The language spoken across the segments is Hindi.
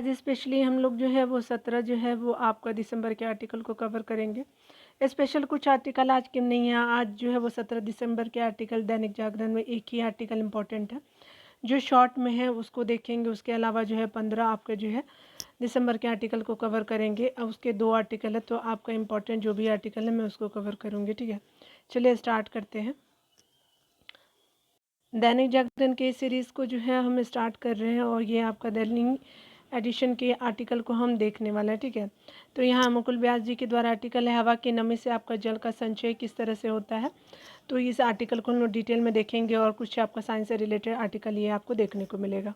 आज स्पेशली हम लोग जो है वो 17 जो है वो आपका दिसंबर के आर्टिकल को कवर करेंगे। स्पेशल कुछ आर्टिकल आज के नहीं है। आज जो है वो 17 दिसंबर के आर्टिकल दैनिक जागरण में एक ही आर्टिकल इम्पोर्टेंट है जो शॉर्ट में है, उसको देखेंगे। उसके अलावा जो है 15 आपका जो है दिसंबर के आर्टिकल को कवर करेंगे। अब उसके 2 आर्टिकल है, तो आपका इम्पोर्टेंट जो भी आर्टिकल है मैं उसको कवर करूँगी। ठीक है, चलिए स्टार्ट करते हैं। दैनिक जागरण के सीरीज़ को जो है हम स्टार्ट कर रहे हैं और ये आपका दैनिक एडिशन के आर्टिकल को हम देखने वाले हैं। ठीक है, तो यहाँ मुकुल व्यास जी के द्वारा आर्टिकल है, हवा की नमी से आपका जल का संचय किस तरह से होता है। तो इस आर्टिकल को हम लोग डिटेल में देखेंगे और कुछ आपका साइंस से रिलेटेड आर्टिकल ये आपको देखने को मिलेगा।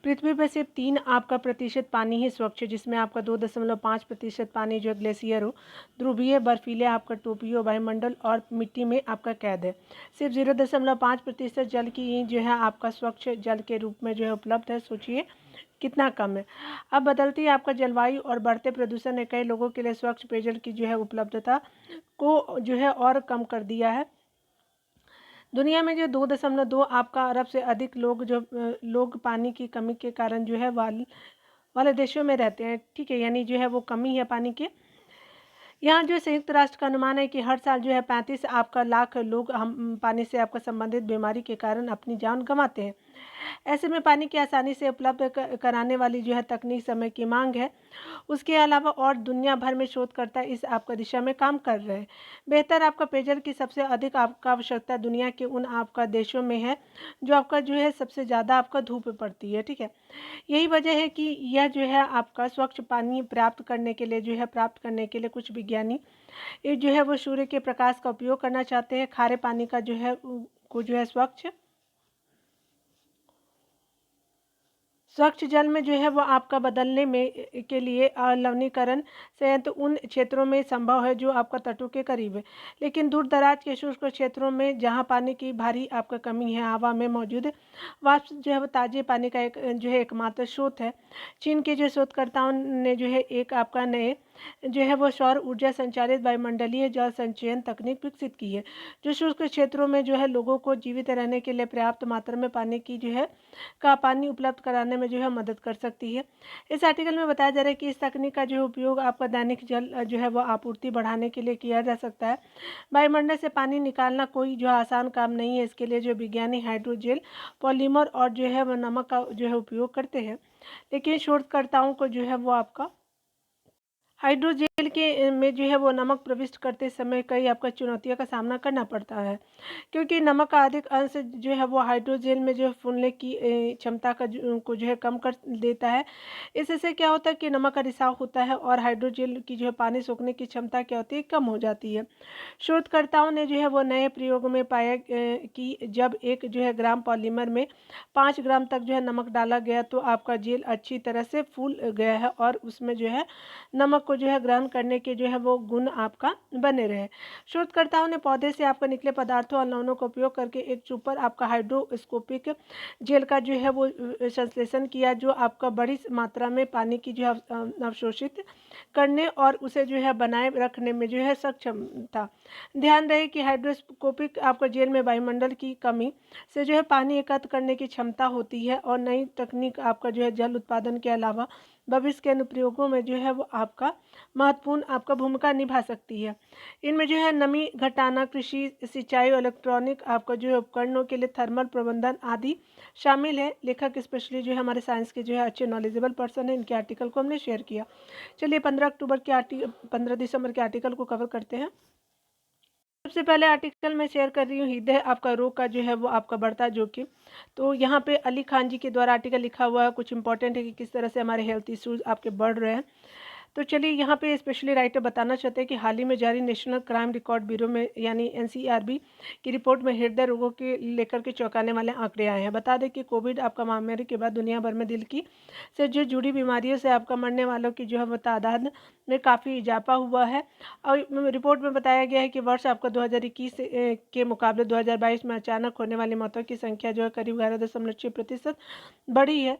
पृथ्वी पर सिर्फ 3 आपका प्रतिशत पानी ही स्वच्छ है, जिसमें आपका 2.5% पानी जो ग्लेशियर हो, ध्रुवीय बर्फीले आपका टोपियो वायुमंडल और मिट्टी में आपका कैद है। सिर्फ 0.5% जल की जो है आपका स्वच्छ जल के रूप में जो है उपलब्ध है। सोचिए कितना कम है। अब बदलती आपका जलवायु और बढ़ते प्रदूषण ने कई लोगों के लिए स्वच्छ पेयजल की जो है उपलब्धता को जो है और कम कर दिया है। दुनिया में जो 2.2 आपका अरब से अधिक लोग पानी की कमी के कारण जो है वाले देशों में रहते हैं। ठीक है, यानी जो है वो कमी है पानी की। यहाँ जो संयुक्त राष्ट्र का अनुमान है कि हर साल जो है 35 आपका लाख लोग हम पानी से आपका संबंधित बीमारी के कारण अपनी जान गंवाते हैं। ऐसे में पानी की आसानी से उपलब्ध कराने वाली जो है तकनीक समय की मांग है। उसके अलावा और दुनिया भर में शोधकर्ता इस आपका दिशा में काम कर रहे हैं। बेहतर आपका पेयजल की सबसे अधिक आपका आवश्यकता दुनिया के उन आपका देशों में है जो आपका जो है सबसे ज़्यादा आपका धूप पड़ती है। ठीक है, यही वजह है कि यह जो है आपका स्वच्छ पानी प्राप्त करने के लिए कुछ विज्ञानी ये जो है वो सूर्य के प्रकाश का उपयोग करना चाहते हैं। खारे पानी का जो है को जो है स्वच्छ जल में जो है वो आपका बदलने में के लिए लवणीकरण संयंत्र उन क्षेत्रों में संभव है जो आपका तटों के करीब है, लेकिन दूर दराज के शुष्क क्षेत्रों में जहां पानी की भारी आपका कमी है, हवा में मौजूद वाष्प जो है वो ताजे पानी का एक जो है एकमात्र स्रोत है। चीन के जो शोधकर्ताओं ने जो है एक आपका नए जो है वो सौर ऊर्जा संचालित वायुमंडलीय जल संचयन तकनीक विकसित की है, जो शुष्क क्षेत्रों में जो है लोगों को जीवित रहने के लिए पर्याप्त मात्रा में पानी उपलब्ध कराने में जो है मदद कर सकती है। इस आर्टिकल में बताया जा रहा है कि इस तकनीक का जो है उपयोग आपका दैनिक जल जो है वो आपूर्ति बढ़ाने के लिए किया जा सकता है। वायुमंडल से पानी निकालना कोई जो आसान काम नहीं है। इसके लिए जो विज्ञानी हाइड्रोजेल पॉलीमर और जो है वो नमक का जो है उपयोग करते हैं, लेकिन शोधकर्ताओं को जो है वो आपका हाइड्रोजेल के में जो है वो नमक प्रविष्ट करते समय कई आपका चुनौतियों का सामना करना पड़ता है, क्योंकि नमक का अधिक अंश जो है वो हाइड्रोजेल में जो फूलने की क्षमता को जो है कम कर देता है। इससे क्या होता है कि नमक का रिसाव होता है और हाइड्रोजेल की जो है पानी सोखने की क्षमता क्या होती है, कम हो जाती है। शोधकर्ताओं ने जो है वो नए प्रयोग में पाया कि जब 1 जो है ग्राम पॉलीमर में 5 ग्राम तक जो है नमक डाला गया तो आपका जेल अच्छी तरह से फूल गया है और उसमें जो है नमक को जो है ग्रहण करने के जो है वो गुण आपका बने रहे। शोधकर्ताओं ने पौधे से आपका निकले पदार्थों और लवणों का उपयोग करके एक सुपर आपका हाइड्रोस्कोपिक जेल का जो है वो संश्लेषण किया, जो आपका बड़ी मात्रा में पानी की जो है अवशोषित करने और उसे जो है बनाए रखने में जो है सक्षम था। ध्यान रहे कि हाइड्रोस्कोपिक आपका जेल में वायुमंडल की कमी से जो है पानी एकत्र करने की क्षमता होती है और नई तकनीक आपका जो है जल उत्पादन के अलावा भविष्य के अनुप्रयोगों में जो है वो आपका महत्वपूर्ण आपका भूमिका निभा सकती है। इनमें जो है नमी घटाना, कृषि, सिंचाई, इलेक्ट्रॉनिक आपका जो है उपकरणों के लिए थर्मल प्रबंधन आदि शामिल है। लेखक स्पेशली जो है हमारे साइंस के जो है अच्छे नॉलेजेबल पर्सन है। इनके आर्टिकल को हमने शेयर किया। चलिए 15 दिसंबर के आर्टिकल को कवर करते हैं। सबसे पहले आर्टिकल मैं शेयर कर रही हूँ, हृदय आपका रोग का जो है वो आपका बढ़ता जोखिम। तो यहाँ पे अली खान जी के द्वारा आर्टिकल लिखा हुआ है। कुछ इंपॉर्टेंट है कि किस तरह से हमारे हेल्थ इश्यूज आपके बढ़ रहे हैं। तो चलिए यहाँ पे स्पेशली राइटर बताना चाहते हैं कि हाल ही में जारी नेशनल क्राइम रिकॉर्ड ब्यूरो में यानी एनसीआरबी की रिपोर्ट में हृदय रोगों के लेकर के चौंकाने वाले आंकड़े आए हैं। बता दें कि कोविड आपका महामारी के बाद दुनिया भर में दिल की से जो जुड़ी बीमारियों से आपका मरने वालों की जो है वो तादाद में काफ़ी इजाफा हुआ है। और रिपोर्ट में बताया गया है कि वर्ष आपका 2021 के मुकाबले 2022 में अचानक होने वाली मौतों की संख्या जो है करीब 11.6% बढ़ी है।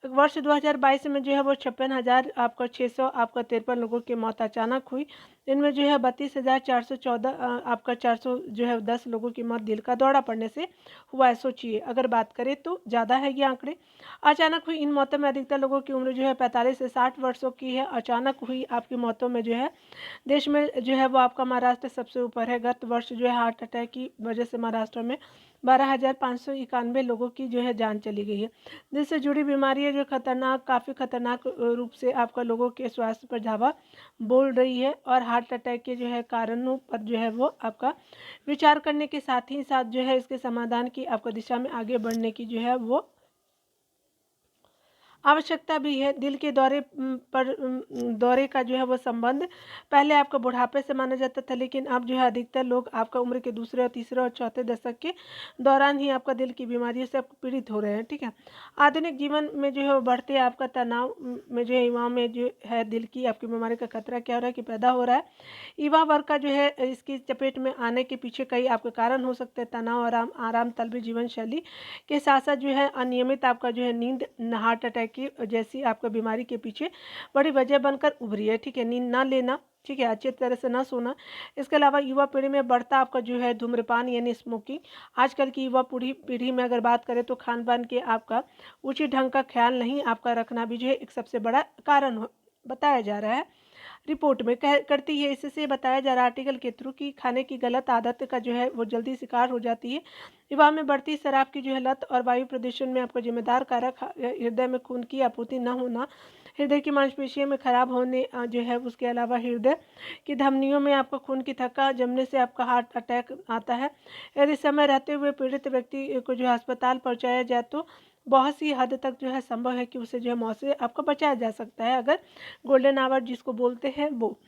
वर्ष 2022 में जो है वो 56,000 आपका 600 आपका आपका 53 लोगों की मौत अचानक हुई। इनमें जो है 32,414 आपका 410 लोगों की मौत दिल का दौरा पड़ने से हुआ है। सोचिए, अगर बात करें तो ज़्यादा है ये आंकड़े। अचानक हुई इन मौतों में अधिकतर लोगों की उम्र जो है 45 से 60 वर्षों की है। अचानक हुई आपकी मौतों में जो है देश में जो है वो आपका महाराष्ट्र सबसे ऊपर है। गत वर्ष जो है हार्ट अटैक की वजह से महाराष्ट्र में 12,591 लोगों की जो है जान चली गई है। जिससे जुड़ी बीमारियां जो काफ़ी खतरनाक रूप से आपका लोगों के स्वास्थ्य पर धावा बोल रही है। और हार्ट अटैक के जो है कारणों पर जो है वो आपका विचार करने के साथ ही साथ जो है इसके समाधान की आपको दिशा में आगे बढ़ने की जो है वो आवश्यकता भी है। दिल के दौरे का जो है वो संबंध पहले आपका बुढ़ापे से माना जाता था, लेकिन अब जो है अधिकतर लोग आपका उम्र के दूसरे और तीसरे और चौथे दशक के दौरान ही आपका दिल की बीमारियों से पीड़ित हो रहे हैं। ठीक है, आधुनिक जीवन में जो है वो बढ़ते आपका तनाव में जो है युवाओं में जो है दिल की आपकी बीमारी का खतरा क्या हो रहा है कि पैदा हो रहा है। युवा वर्ग का जो है इसकी चपेट में आने के पीछे कई आपके कारण हो सकते हैं। तनाव, आराम तलबी जीवन शैली के साथ साथ जो है अनियमित आपका जो है नींद हार्ट अटैक की जैसी आपका बीमारी के पीछे बड़ी वजह बनकर उभरी है। ठीक है, नींद ना लेना, ठीक है, अच्छी तरह से ना सोना। इसके अलावा युवा पीढ़ी में बढ़ता आपका जो है धूम्रपान यानी स्मोकिंग। आजकल की युवा पीढ़ी में अगर बात करें तो खान पान के आपका उचित ढंग का ख्याल नहीं आपका रखना भी जो है एक सबसे बड़ा कारण बताया जा रहा है। रिपोर्ट में करती है। इससे बताया जा रहा आर्टिकल के थ्रू कि खाने की गलत आदत का जो है वो जल्दी शिकार हो जाती है। युवा में बढ़ती शराब की जो है लत और वायु प्रदूषण में आपका जिम्मेदार कारक हृदय में खून की आपूर्ति न होना, हृदय की मांसपेशियों में खराब होने जो है, उसके अलावा हृदय की धमनियों में आपका खून की थक्का जमने से आपका हार्ट अटैक आता है। यदि समय रहते हुए पीड़ित व्यक्ति को जो है अस्पताल पहुंचाया जाए तो बहुत सी हद तक जो है संभव है कि उसे जो है मौत से आपको बचाया जा सकता है, अगर गोल्डन आवर जिसको बोलते हैं वो।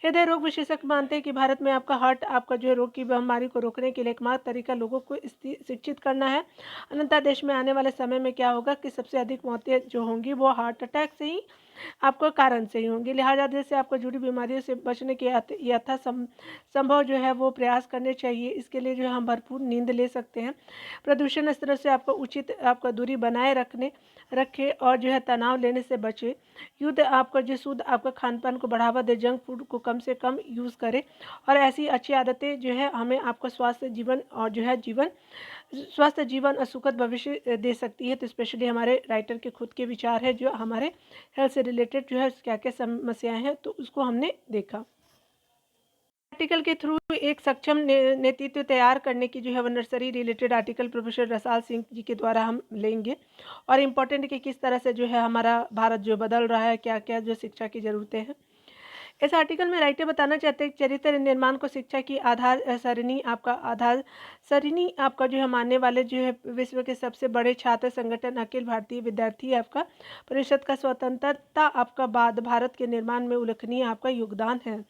हृदय रोग विशेषज्ञ मानते हैं कि भारत में आपका हार्ट आपका जो है रोग की बीमारी को रोकने के लिए एकमात्र तरीका लोगों को शिक्षित करना है। अन्यथा देश में आने वाले समय में क्या होगा कि सबसे अधिक मौतें जो होंगी वो हार्ट अटैक से ही आपको कारण से ही होंगी। लिहाजा दिल से आपको जुड़ी बीमारियों से बचने के संभव जो है वो प्रयास करने चाहिए। इसके लिए जो है हम भरपूर नींद ले सकते हैं, प्रदूषण स्तर से आपको उचित आपका दूरी बनाए रखे और जो है तनाव लेने से बचे। युद्ध आपका जो शुद्ध आपका खान पान को बढ़ावा दे, जंक फूड को कम से कम यूज़ करें और ऐसी अच्छी आदतें जो है हमें आपका स्वास्थ्य जीवन और जो है स्वस्थ जीवन और सुखद भविष्य दे सकती है। तो स्पेशली हमारे राइटर के खुद के विचार है जो हमारे हेल्थ से रिलेटेड जो है क्या क्या समस्याएं हैं तो उसको हमने देखा। आर्टिकल के थ्रू एक सक्षम नेतृत्व तैयार करने की जो है वो nursery related article professor Rasal Singh ji के द्वारा हम लेंगे और इम्पोर्टेंट कि किस तरह से जो है हमारा भारत जो बदल रहा है, क्या क्या जो शिक्षा की ज़रूरतें हैं। इस आर्टिकल में राइटर बताना चाहते हैं चरित्र निर्माण को शिक्षा की आधार सरणी आपका जो है मानने वाले जो है विश्व के सबसे बड़े छात्र संगठन अखिल भारतीय विद्यार्थी आपका परिषद का स्वतंत्रता आपका बाद भारत के निर्माण में उल्लेखनीय आपका योगदान है।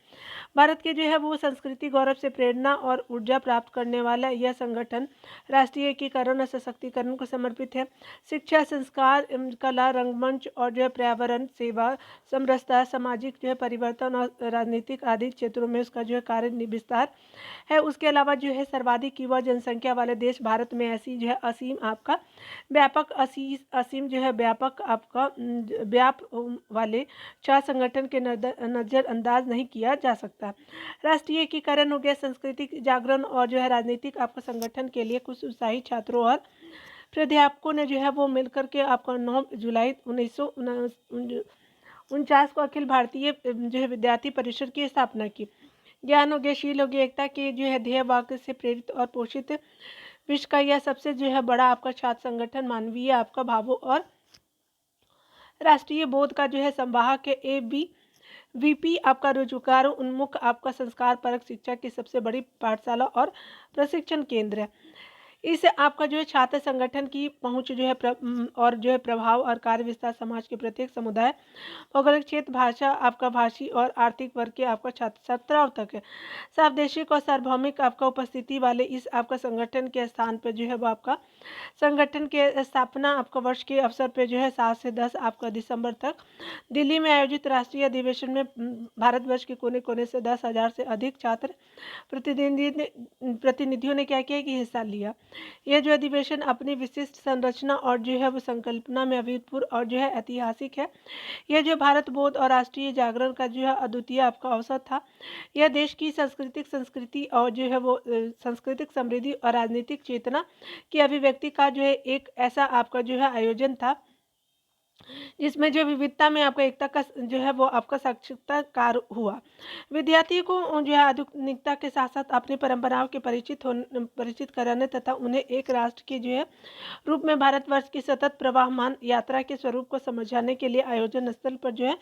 भारत के जो है वो संस्कृति गौरव से प्रेरणा और ऊर्जा प्राप्त करने वाला यह संगठन राष्ट्रीय एकीकरण और सशक्तिकरण को समर्पित है। शिक्षा, संस्कार, कला, रंगमंच और जो है पर्यावरण सेवा, समरसता, सामाजिक जो है परिवर्तन और राजनीतिक आदि क्षेत्रों में उसका जो है कार्य विस्तार है। उसके अलावा जो है सर्वाधिक युवा जनसंख्या वाले देश भारत में ऐसी जो है असीम जो है व्यापक आपका व्याप वाले 4 संगठन के नज़रअंदाज नहीं किया जा सकता। राष्ट्रीय एकीकरण हो गया, सांस्कृतिक जागरण और जो है राजनीतिक आपका संगठन के लिए कुछ उत्साही छात्रों और प्राध्यापकों ने जो है वो मिलकर के आपका 9 जुलाई 1949 को अखिल भारतीय जो है विद्यार्थी परिषद की स्थापना की। ज्ञान हो गया, शील हो गया, एकता के जो है ध्येय वाक्य से प्रेरित और पोषित विश्व का यह सबसे जो है बड़ा आपका छात्र संगठन मानवीय आपका भावों और राष्ट्रीय बोध का जो है संवाहक है। वीपी आपका रोजगार उन्मुख आपका संस्कार परक शिक्षा की सबसे बड़ी पाठशाला और प्रशिक्षण केंद्र है। इस आपका जो है छात्र संगठन की पहुंच जो है और जो है प्रभाव और कार्य विस्तार समाज के प्रत्येक समुदाय, भौगोलिक क्षेत्र, भाषा आपका भाषी और आर्थिक वर्ग के आपका छात्र छात्राओं तक है। सार्वदेशिक और सार्वभौमिक आपका उपस्थिति वाले इस आपका संगठन के स्थान पर जो है वो आपका संगठन के स्थापना आपका वर्ष के अवसर पे जो है 7 से 10 आपका दिसंबर तक दिल्ली में आयोजित राष्ट्रीय अधिवेशन में भारतवर्ष के कोने कोने से 10,000 से अधिक छात्र प्रतिनिधियों ने क्या किया कि हिस्सा लिया। यह जो अधिवेशन अपनी विशिष्ट संरचना और जो है वो संकल्पना में अभूतपूर्व और जो है ऐतिहासिक है। यह जो भारत बोध और राष्ट्रीय जागरण का जो है अद्वितीय आपका अवसर था। यह देश की संस्कृति और जो है वो सांस्कृतिक समृद्धि और राजनीतिक चेतना की अभिव्यक्ति का जो है एक ऐसा आपका जो है आयोजन था जिसमें जो विविधता में आपका एकता का जो है वो आपका साक्षात्कार हुआ। विद्यार्थी को जो है आधुनिकता के साथ साथ अपनी परंपराओं के परिचित कराने तथा उन्हें एक राष्ट्र के जो है रूप में भारतवर्ष की सतत प्रवाहमान यात्रा के स्वरूप को समझाने के लिए आयोजन स्थल पर जो है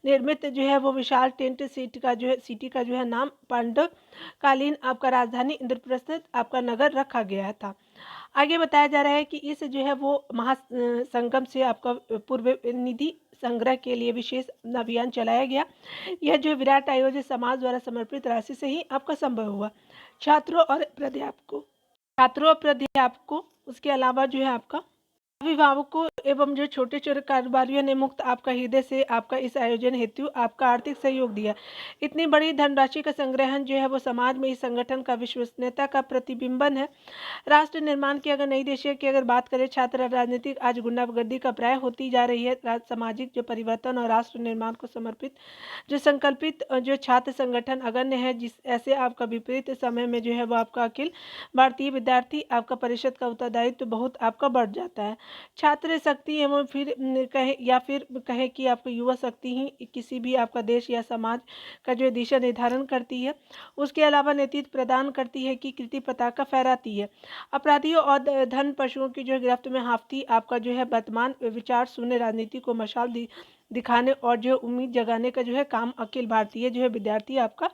निर्मित जो है वो विशाल टेंट सिटी का जो है नाम पांडवकालीन आपका राजधानी इंद्रप्रस्थ आपका नगर रखा गया था। आगे बताया जा रहा है कि इस जो है वो महासंगम से आपका पूर्व निधि संग्रह के लिए विशेष अभियान चलाया गया। यह जो विराट आयोजन समाज द्वारा समर्पित राशि से ही आपका संभव हुआ। छात्रों और प्राध्यापकों उसके अलावा जो है आपका अभिभावकों एवं जो छोटे छोटे कारोबारियों ने मुक्त आपका हृदय से आपका इस आयोजन हेतु आपका आर्थिक सहयोग दिया। इतनी बड़ी धनराशि का संग्रहण जो है वो समाज में इस संगठन का विश्वसनीयता का प्रतिबिंबन है। राष्ट्र निर्माण की अगर नई देशिया की अगर बात करें, छात्र राजनीतिक आज गुंडागर्दी का प्राय होती जा रही है। सामाजिक जो परिवर्तन और राष्ट्र निर्माण को समर्पित जो संकल्पित जो छात्र संगठन अगण्य है, जिस ऐसे आपका विपरीत समय में जो है वो आपका अखिल भारतीय विद्यार्थी आपका परिषद का उत्तरदायित्व बहुत आपका बढ़ जाता है। छात्र शक्ति एवं फिर कहें कि आपको युवा शक्ति ही किसी भी आपका देश या समाज का जो दिशा निर्धारण करती है। उसके अलावा नेतृत्व प्रदान करती है कि कृति पताका फहराती है। अपराधियों और धन पशुओं की जो गिरफ्त में हाफती आपका जो है वर्तमान विचार शून्य राजनीति को मशाल दिखाने और जो उम्मीद जगाने का जो है काम अखिल भारतीय जो है विद्यार्थी आपका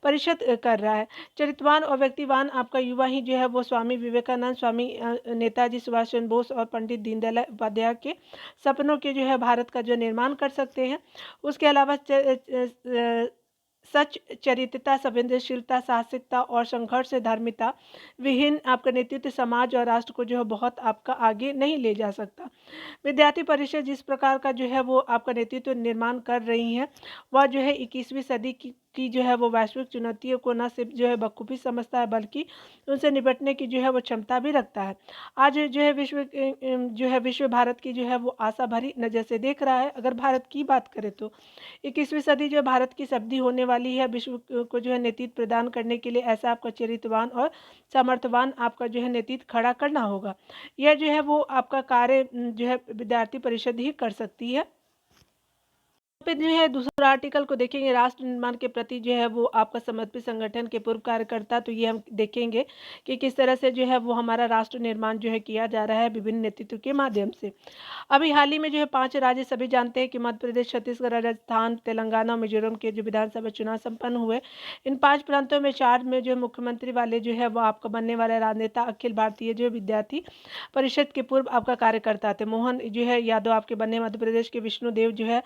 परिषद कर रहा है। चरित्रवान और व्यक्तिवान आपका युवा ही जो है वो स्वामी विवेकानंद, स्वामी नेताजी सुभाष चंद्र बोस और पंडित दीनदयाल उपाध्याय के सपनों के जो है भारत का जो निर्माण कर सकते हैं। उसके अलावा सच चरित्रता, संवेदनशीलता, साहसिकता और संघर्ष से धार्मिकता विहीन आपका नेतृत्व समाज और राष्ट्र को जो है बहुत आपका आगे नहीं ले जा सकता। विद्यार्थी परिषद जिस प्रकार का जो है वो आपका नेतृत्व निर्माण कर रही है, वह जो है 21वीं सदी की जो है वो वैश्विक चुनौतियों को न सिर्फ जो है बखूबी समझता है बल्कि उनसे निपटने की जो है वो क्षमता भी रखता है। आज जो है विश्व भारत की जो है वो आशा भरी नज़र से देख रहा है। अगर भारत की बात करें तो 21वीं सदी जो भारत की शताब्दी होने वाली है। विश्व को जो है नेतृत्व प्रदान करने के लिए ऐसा आपका चरित्रवान और सामर्थ्यवान आपका जो है नेतृत्व खड़ा करना होगा। यह जो है वो आपका कार्य जो है विद्यार्थी परिषद ही कर सकती है। पे जो है दूसरा आर्टिकल को देखेंगे, राष्ट्र निर्माण के प्रति जो है वो आपका समर्पित संगठन के पूर्व कार्यकर्ता। तो ये हम देखेंगे कि किस तरह से जो है वो हमारा राष्ट्र निर्माण जो है किया जा रहा है विभिन्न नेतृत्व के माध्यम से। अभी हाल ही में जो है 5 राज्य सभी जानते हैं कि मध्य प्रदेश, छत्तीसगढ़, राजस्थान, तेलंगाना, मिजोरम के जो विधानसभा चुनाव संपन्न हुए। इन 5 प्रांतों में 4 में जो मुख्यमंत्री वाले जो है वो आपका बनने वाले राजनेता अखिल भारतीय जो विद्यार्थी परिषद के पूर्व आपका कार्यकर्ता थे। मोहन जो है यादव आपके बने मध्य प्रदेश के, विष्णुदेव जो है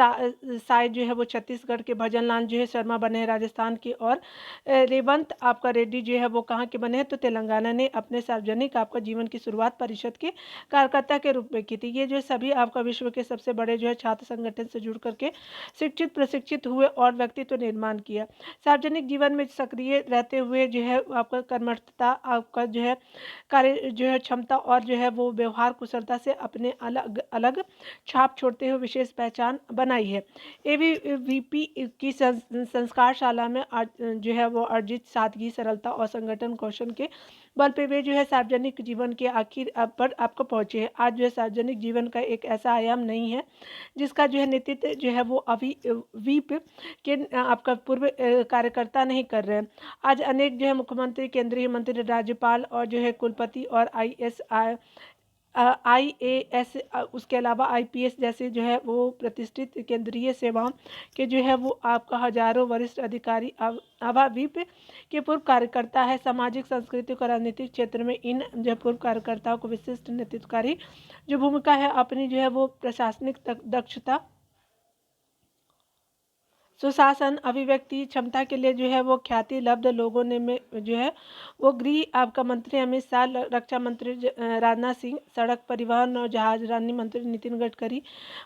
साय जो है वो छत्तीसगढ़ के, भजनलाल जो है शर्मा बने हैं राजस्थान के, और रेवंत आपका रेड्डी जो है वो कहाँ के बने हैं तो तेलंगाना ने अपने सार्वजनिक आपका जीवन की शुरुआत परिषद के कार्यकर्ता के रूप में की थी। ये जो सभी आपका विश्व के सबसे बड़े जो है छात्र संगठन से जुड़ करके शिक्षित प्रशिक्षित हुए और व्यक्तित्व निर्माण किया। सार्वजनिक जीवन में सक्रिय रहते हुए जो है आपका कर्मठता, आपका जो है कार्य जो है क्षमता और जो है वो व्यवहार कुशलता से अपने अलग अलग छाप छोड़ते हुए विशेष पहचान बनाई है। ABVP की संस्कारशाला में जो है वो अर्जित सादगी, सरलता और संगठन कौशल के बल पे वे जो है सार्वजनिक जीवन के आखिर पर आपको पहुँचे हैं। आज जो है सार्वजनिक जीवन का एक ऐसा आयाम नहीं है जिसका जो है नेतृत्व जो है वो अभी वीप के आपका पूर्व कार्यकर्ता नहीं कर रहे हैं। आज अनेक जो है मुख्यमंत्री, केंद्रीय मंत्री, राज्यपाल और जो है कुलपति और IAS उसके अलावा IPS जैसे जो है वो प्रतिष्ठित केंद्रीय सेवाओं के जो है वो आपका हजारों वरिष्ठ अधिकारी ABVP के पूर्व कार्यकर्ता है। सामाजिक, सांस्कृतिक और राजनीतिक क्षेत्र में इन जो पूर्व कार्यकर्ताओं को विशिष्ट नेतृत्वकारी जो भूमिका है अपनी जो है वो प्रशासनिक दक्षता, सुशासन अभिव्यक्ति क्षमता के लिए जो है वो ख्याति लब्ध लोगों ने में जो है वो गृह आपका मंत्री अमित शाह, रक्षा मंत्री राजनाथ सिंह, सड़क परिवहन और जहाजरानी मंत्री नितिन गडकरी,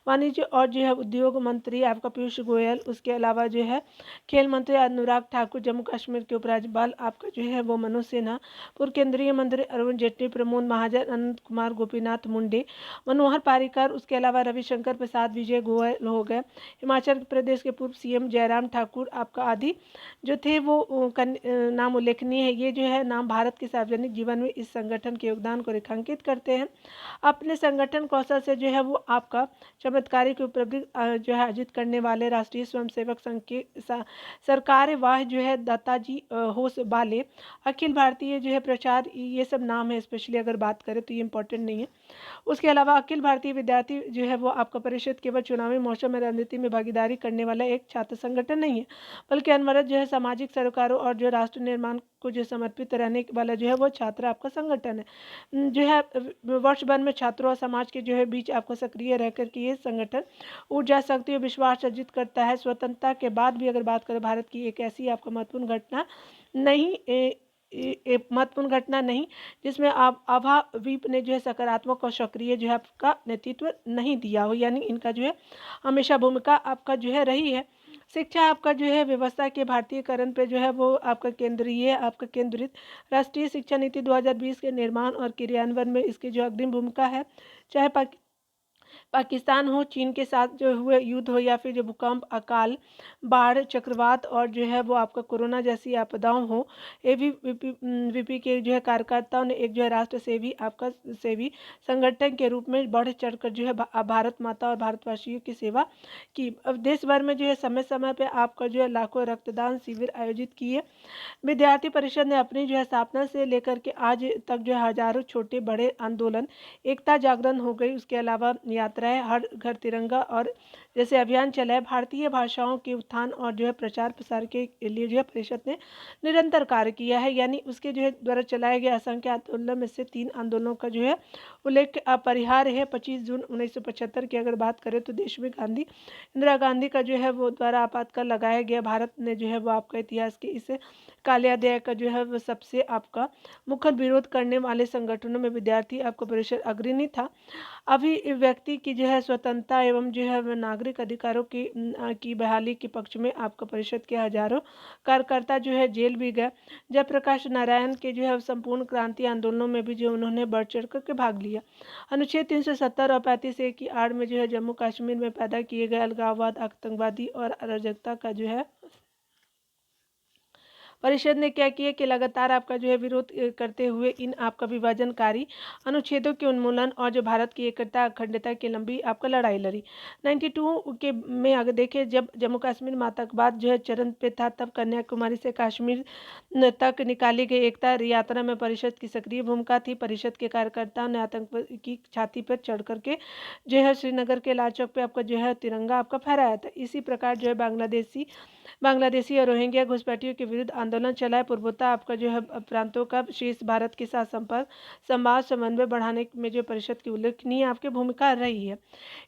वाणिज्य और जो है उद्योग मंत्री आपका पीयूष गोयल, उसके अलावा जो है खेल मंत्री अनुराग ठाकुर, जम्मू कश्मीर के उपराज्यपाल आपका जो है वो मनोज सिन्हा, पूर्व केंद्रीय मंत्री अरुण जेटली, प्रमोद महाजन, अनंत कुमार, गोपीनाथ मुंडे, मनोहर पारिकर, उसके अलावा रविशंकर प्रसाद, विजय गोयल हो गए, हिमाचल प्रदेश के पूर्व सीएम जयराम ठाकुर आपका आदि जो थे वो नाम उल्लेखनीय है। ये जो है नाम भारत के सार्वजनिक जीवन में इस संगठन के योगदान को रेखांकित करते हैं। अपने संगठन कौशल से जो है वो आपका चमत्कारिक उपलब्धि जो है अर्जित करने वाले राष्ट्रीय स्वयंसेवक संघ के सरकार वाह जो है दाताजी होश बाले, अखिल भारतीय जो है प्रचार, ये सब नाम है। स्पेशली अगर बात करें तो ये इंपॉर्टेंट नहीं है। उसके अलावा अखिल भारतीय विद्यार्थी जो है वो आपका परिषद केवल चुनावी मौसम में राजनीति में भागीदारी करने वाला एक छात्र संगठन नहीं है, बल्कि अनवरत जो है सामाजिक सरोकारों और जो राष्ट्र निर्माण को जो समर्पित रहने वाला जो है वो छात्र आपका संगठन है। जो है वर्ष भर में छात्रों और समाज के जो है बीच आपको सक्रिय रह करके ये संगठन ऊर्जा, शक्ति और विश्वास अर्जित करता है। स्वतंत्रता के बाद भी अगर बात करें भारत की एक ऐसी आपका महत्वपूर्ण घटना नहीं जिसमें आप आभा वीप ने जो है सकारात्मक और सक्रिय जो है आपका नेतृत्व नहीं दिया हो, यानी इनका जो है हमेशा भूमिका आपका जो है रही है। शिक्षा आपका जो है व्यवस्था के भारतीयकरण पे जो है वो आपका केंद्रित राष्ट्रीय शिक्षा नीति 2020 के निर्माण और क्रियान्वयन में इसकी जो अग्रिम भूमिका है, चाहे पाकिस्तान हो, चीन के साथ जो हुए युद्ध हो, या फिर जो भूकंप, अकाल, बाढ़, चक्रवात और जो है वो आपका कोरोना जैसी आपदाओं हो, एबीवीपी के जो है कार्यकर्ताओं ने एक जो है राष्ट्र सेवी संगठन के रूप में बढ़ चढ़कर जो है भारत माता और भारतवासियों की सेवा की। अब देश भर में जो है समय समय पे आपका जो है लाखों रक्तदान शिविर आयोजित किए। विद्यार्थी परिषद ने अपनी जो है स्थापना से लेकर के आज तक जो है हजारों छोटे बड़े आंदोलन, एकता जागरण हो गई, उसके अलावा यात्राएं, हर घर तिरंगा और जैसे अभियान चलाए। भारतीय भाषाओं के उत्थान और जो है प्रचार प्रसार के लिए जो है परिषद ने निरंतर कार्य किया है, यानी उसके जो है द्वारा चलाए गए असंख्य आंदोलन में से 3 आंदोलनों का जो है उल्लेख अपरिहार्य है। 25 जून 1975 की अगर बात करें तो देश में इंदिरा गांधी का जो है वो द्वारा आपातकाल लगाया गया। भारत ने जो है वो आपका इतिहास के इस काले अध्याय का जो है वो सबसे आपका मुखर विरोध करने वाले संगठनों में विद्यार्थी आपका परिषद अग्रणी था। अभी व्यक्ति की जो है स्वतंत्रता एवं जो है नागरिक अधिकारों की बहाली के पक्ष में आपका परिषद के हजारों कार्यकर्ता जो है जेल भी गए। जयप्रकाश नारायण के जो है संपूर्ण क्रांति आंदोलनों में भी जो उन्होंने बढ़ चढ़ करके भाग लिया। अनुच्छेद 370 और 35A की आड़ में जो है जम्मू कश्मीर में पैदा किए गए अलगाववाद, आतंकवादी और अराजकता का जो है परिषद ने क्या किया कि लगातार आपका जो है विरोध करते हुए इन आपका विभाजनकारी अनुच्छेदों के उन्मूलन और जो भारत की एकता अखंडता की लंबी आपका लड़ाई लड़ी। 92 के में अगर देखें जब जम्मू कश्मीर में आतंकवाद जो है चरण पे था, तब कन्याकुमारी से कश्मीर तक निकाली गई एकता यात्रा में परिषद की सक्रिय भूमिका थी। परिषद के कार्यकर्ताओं ने आतंक की छाती पर चढ़ करके जो है श्रीनगर के लाल चौक पे आपका जो है तिरंगा आपका फहराया था। इसी प्रकार जो है बांग्लादेशी और रोहिंग्या घुसपैठियों के विरुद्ध आंदोलन चलाए। पूर्वोत्तर आपका जो है प्रांतों का शेष भारत के साथ संपर्क, संवाद, समन्वय बढ़ाने में जो परिषद की उल्लेखनीय आपकी भूमिका रही है।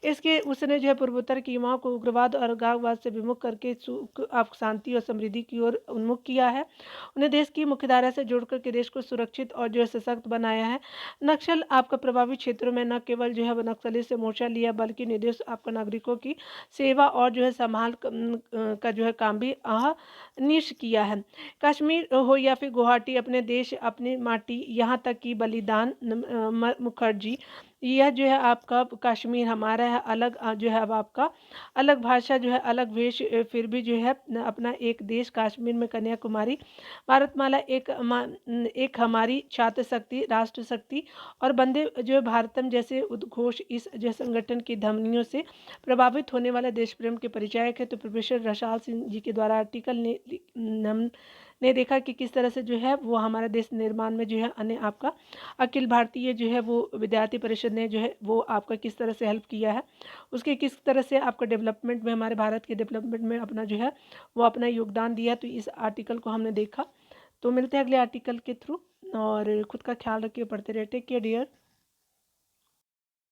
इसके उसने जो है पूर्वोत्तर की युवाओं को उग्रवाद और अलगाववाद से विमुख करके आप शांति और समृद्धि की ओर उन्मुख किया है। उन्हें देश की मुख्यधारा से जोड़ करके देश को सुरक्षित और जो है सशक्त बनाया है। नक्सल आपका प्रभावित क्षेत्रों में न केवल जो है नक्सली से मोर्चा लिया, बल्कि निर्देश आपका नागरिकों की सेवा और जो है संभाल का जो है काम भी निश किया है। कश्मीर हो या फिर गुवाहाटी, अपने देश अपनी माटी, यहाँ तक कि बलिदान मुखर्जी, यह जो है आपका कश्मीर हमारा है, अलग जो है अब आपका अलग भाषा जो है अलग वेश, फिर भी जो है अपना एक देश कश्मीर में कन्याकुमारी, भारतमाला एक हमारी छात्र शक्ति, राष्ट्र शक्ति और वंदे जो है भारतम जैसे उद्घोष इस जो संगठन की धमनियों से प्रभावित होने वाले देश प्रेम के परिचायक है। तो प्रोफेसर रसाल सिंह जी के द्वारा आर्टिकल ने देखा कि किस तरह से जो है वो हमारे देश निर्माण में जो है अन्य आपका अखिल भारतीय जो है वो विद्यार्थी परिषद ने जो है वो आपका किस तरह से हेल्प किया है, उसके किस तरह से आपका डेवलपमेंट में, हमारे भारत के डेवलपमेंट में अपना जो है वो अपना योगदान दिया। तो इस आर्टिकल को हमने देखा। तो मिलते हैं अगले आर्टिकल के थ्रू, और खुद का ख्याल रखिए, पढ़ते रहे। Take care dear.